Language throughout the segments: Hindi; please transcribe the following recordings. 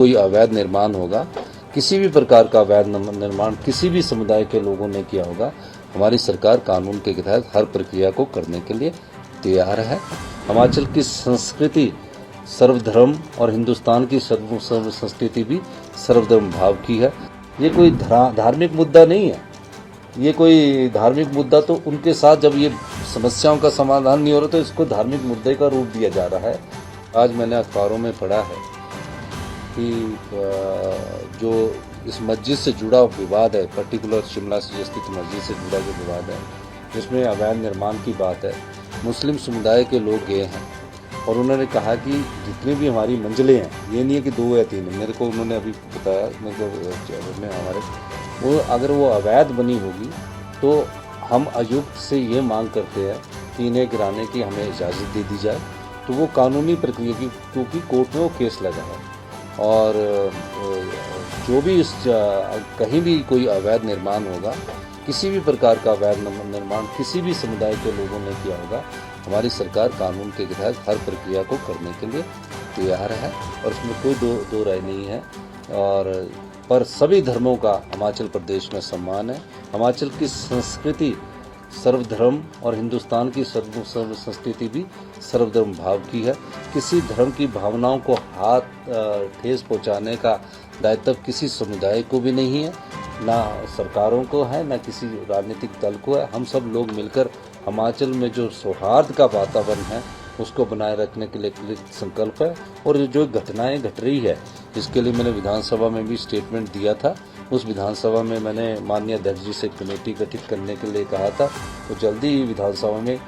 कोई अवैध निर्माण होगा, किसी भी प्रकार का अवैध निर्माण किसी भी समुदाय के लोगों ने किया होगा, हमारी सरकार कानून के तहत हर प्रक्रिया को करने के लिए तैयार है। हिमाचल की संस्कृति सर्वधर्म और हिंदुस्तान की सर्व संस्कृति भी सर्वधर्म भाव की है। ये कोई धार्मिक मुद्दा नहीं है। ये कोई धार्मिक मुद्दा तो उनके साथ जब ये समस्याओं का समाधान नहीं हो रहा तो इसको धार्मिक मुद्दे का रूप दिया जा रहा है। आज मैंने अखबारों में पढ़ा है कि जो इस मस्जिद से जुड़ा विवाद है, पर्टिकुलर शिमला से स्थित मस्जिद से जुड़ा जो विवाद है, जिसमें अवैध निर्माण की बात है, मुस्लिम समुदाय के लोग गए हैं और उन्होंने कहा कि जितनी भी हमारी मंजिलें हैं, ये नहीं है कि 2 या 3 है, मेरे को उन्होंने अभी बताया, मतलब हमारे वो अगर वो अवैध बनी होगी तो हम आयुक्त से ये मांग करते हैं कि इन्हें गिराने की हमें इजाज़त दे दी जाए। तो वो कानूनी प्रक्रिया की, क्योंकि कोर्ट में वो केस लगा है और जो भी कहीं भी कोई अवैध निर्माण होगा, किसी भी प्रकार का अवैध निर्माण किसी भी समुदाय के लोगों ने किया होगा, हमारी सरकार कानून के तहत हर प्रक्रिया को करने के लिए तैयार है और उसमें कोई दो राय नहीं है। और पर सभी धर्मों का हिमाचल प्रदेश में सम्मान है। हिमाचल की संस्कृति सर्वधर्म और हिंदुस्तान की सर्व संस्कृति भी सर्वधर्म भाव की है। किसी धर्म की भावनाओं को ठेस पहुंचाने का दायित्व किसी समुदाय को भी नहीं है, ना सरकारों को है, ना किसी राजनीतिक दल को है। हम सब लोग मिलकर हिमाचल में जो सौहार्द का वातावरण है उसको बनाए रखने के लिए संकल्प है। और जो घटनाएं घट रही है, इसके लिए मैंने विधानसभा में भी स्टेटमेंट दिया था। उस विधानसभा में मैंने माननीय अध्यक्ष जी से कमेटी गठित करने के लिए कहा था, तो जल्दी ही विधानसभा में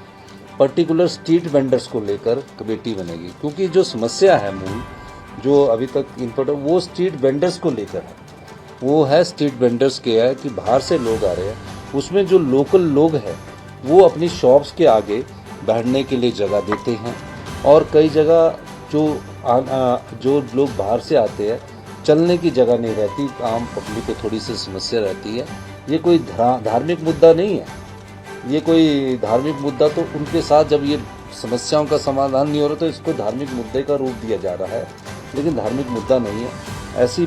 पर्टिकुलर स्ट्रीट वेंडर्स को लेकर कमेटी बनेगी, क्योंकि जो समस्या है मूल जो अभी तक इनपुट है वो स्ट्रीट वेंडर्स को लेकर है। वो है स्ट्रीट वेंडर्स के है कि बाहर से लोग आ रहे हैं, उसमें जो लोकल लोग हैं वो अपनी शॉप्स के आगे बैठने के लिए जगह देते हैं और कई जगह जो लोग बाहर से आते हैं चलने की जगह नहीं रहती, आम पब्लिक को थोड़ी सी समस्या रहती है। ये कोई धार्मिक मुद्दा नहीं है। ये कोई धार्मिक मुद्दा तो उनके साथ जब ये समस्याओं का समाधान नहीं हो रहा तो इसको धार्मिक मुद्दे का रूप दिया जा रहा है, लेकिन धार्मिक मुद्दा नहीं है। ऐसी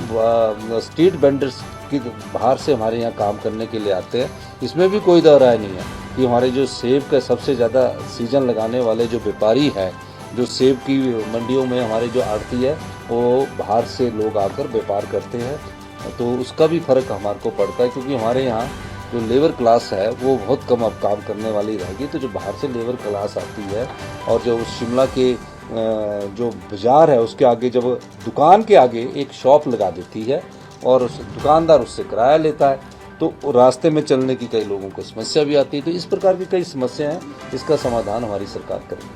स्ट्रीट वेंडर्स की बाहर से हमारे यहाँ काम करने के लिए आते हैं, इसमें भी कोई दो राय नहीं है कि हमारे जो सेब का सबसे ज़्यादा सीजन लगाने वाले जो व्यापारी हैं, जो सेब की मंडियों में हमारे जो आड़ती है वो बाहर से लोग आकर व्यापार करते हैं, तो उसका भी फ़र्क हमारे को पड़ता है, क्योंकि हमारे यहाँ जो लेबर क्लास है वो बहुत कम अब काम करने वाली रहेगी। तो जो बाहर से लेबर क्लास आती है और जो शिमला के जो बाज़ार है उसके आगे जब दुकान के आगे एक शॉप लगा देती है और उस दुकानदार उससे किराया लेता है, तो रास्ते में चलने की कई लोगों को समस्या भी आती है। तो इस प्रकार की कई समस्या हैं, इसका समाधान हमारी सरकार करेगी।